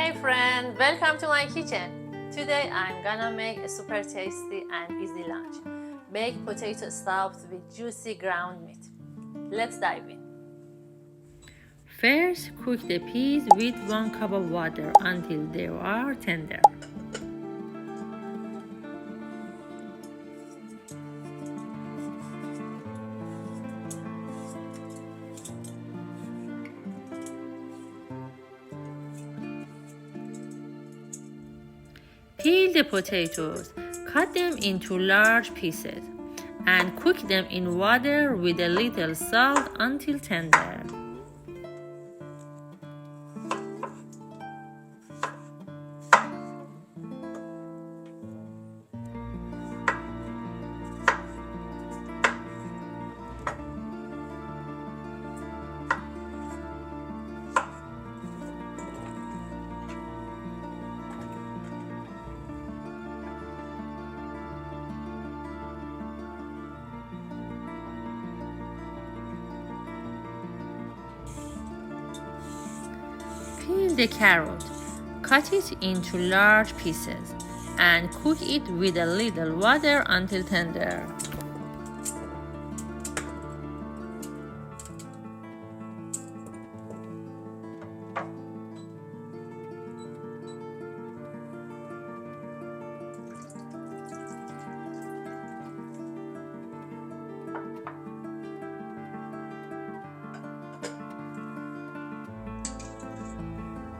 Hey friend, welcome to my kitchen. Today I'm gonna make a super tasty and easy lunch. Baked potato stuffed with juicy ground meat. Let's dive in. First, cook the peas with 1 cup of water until they are tender. Peel the potatoes, cut them into large pieces, and cook them in water with a little salt until tender. Peel the carrot, cut it into large pieces, and cook it with a little water until tender.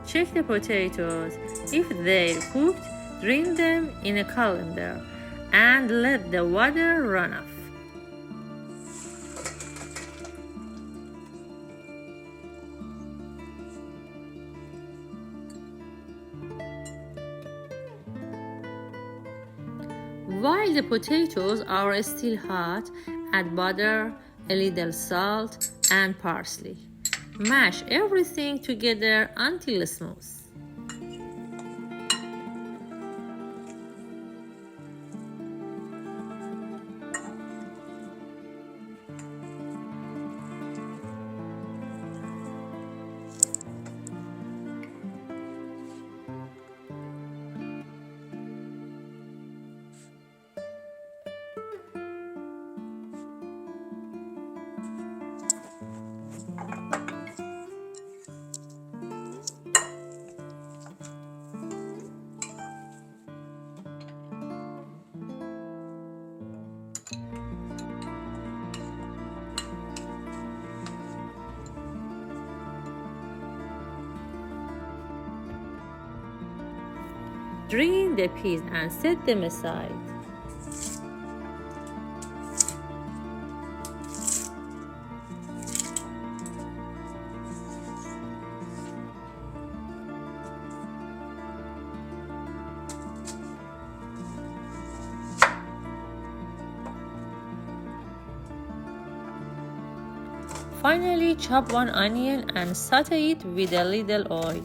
Check the potatoes. If they're cooked, drain them in a colander and let the water run off. While the potatoes are still hot, add butter, a little salt, and parsley. Mash everything together until smooth. Drain the peas and set them aside. Finally, chop 1 onion and saute it with a little oil.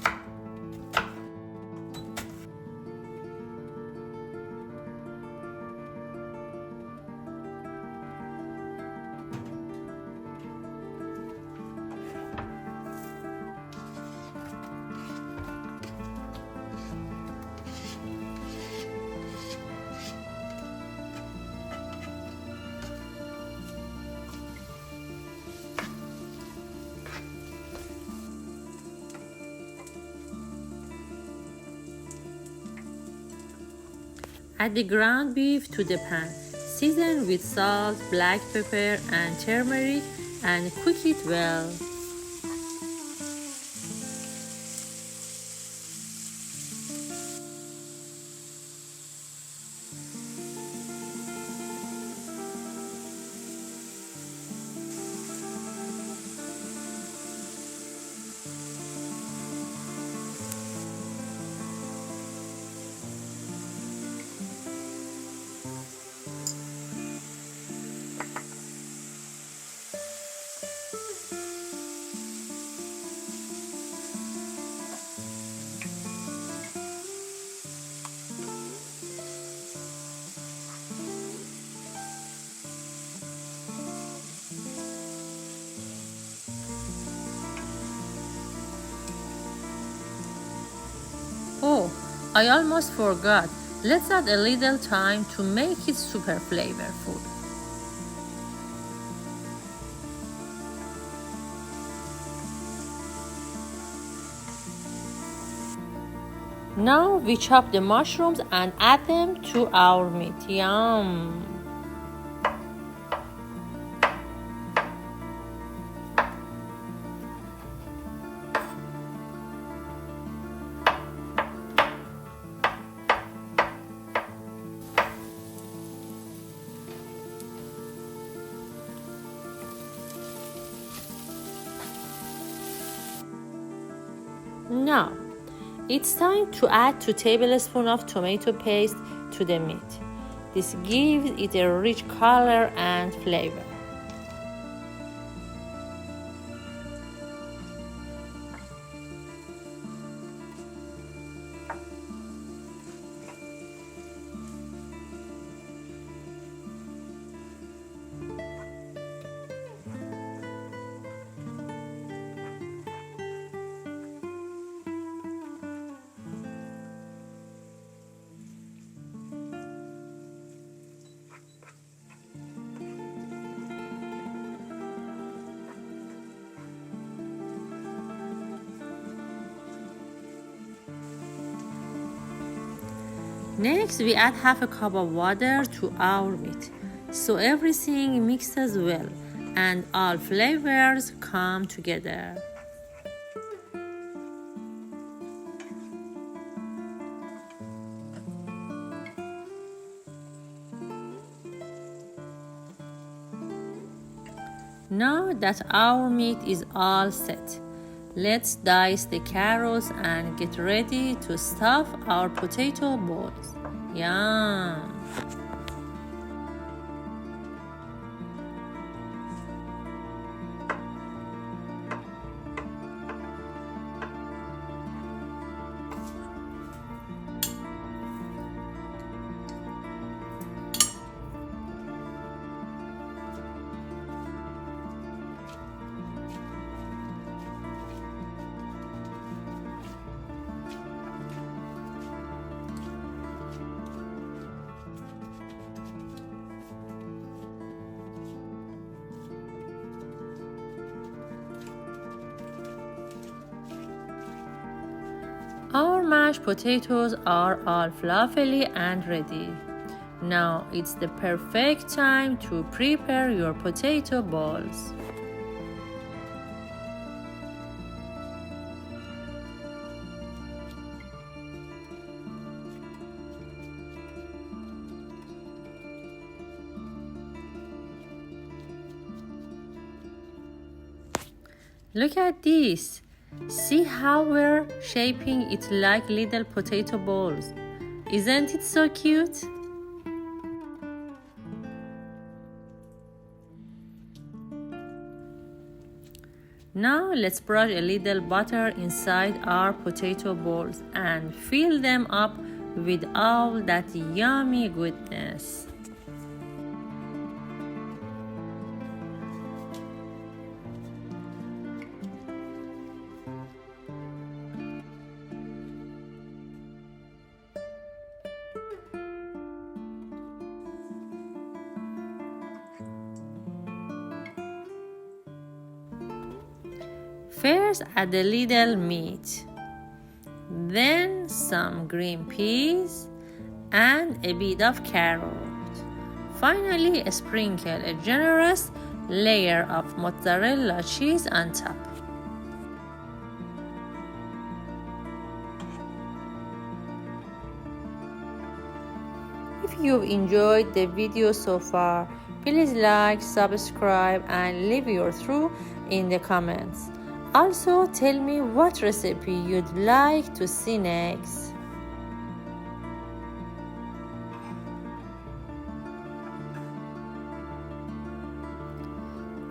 Add the ground beef to the pan. Season with salt, black pepper, and turmeric and cook it well. I almost forgot. Let's add a little thyme to make it super flavorful. Now we chop the mushrooms and add them to our meat. Yum! Now, it's time to add 2 tablespoons of tomato paste to the meat. This gives it a rich color and flavor. Next, we add half a cup of water to our meat, so everything mixes well and all flavors come together. Now that our meat is all set, let's dice the carrots and get ready to stuff our potato balls. Yum! Our mashed potatoes are all fluffy and ready. Now it's the perfect time to prepare your potato balls. Look at this! See how we're shaping it like little potato balls. Isn't it so cute? Now let's brush a little butter inside our potato balls and fill them up with all that yummy goodness. First, add a little meat, then some green peas and a bit of carrot. Finally, sprinkle a generous layer of mozzarella cheese on top. If you've enjoyed the video so far, please like, subscribe, and leave your thoughts in the comments. Also, tell me what recipe you'd like to see next.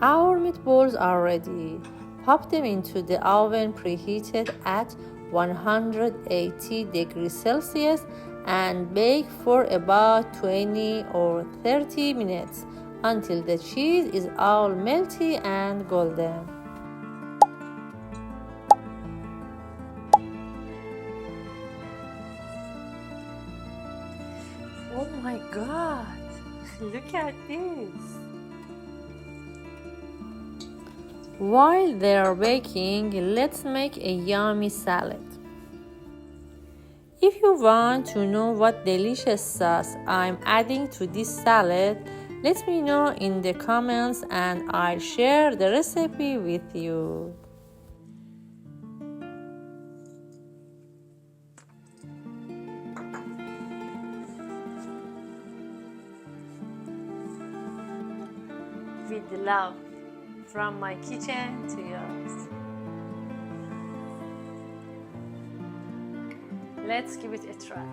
Our meatballs are ready. Pop them into the oven preheated at 180 degrees Celsius and bake for about 20 or 30 minutes until the cheese is all melty and golden. Oh my God, look at this. While they're baking, let's make a yummy salad. If you want to know what delicious sauce I'm adding to this salad, let me know in the comments and I'll share the recipe with you. With love, from my kitchen to yours. Let's give it a try.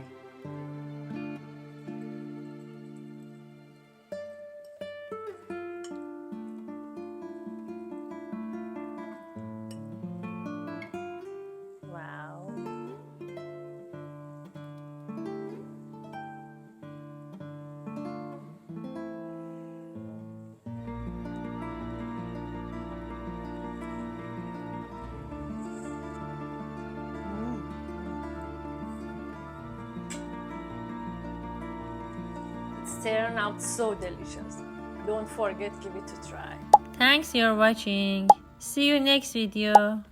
Wow. It's turned out so delicious. Don't forget, give it a try. Thanks for watching. See you next video.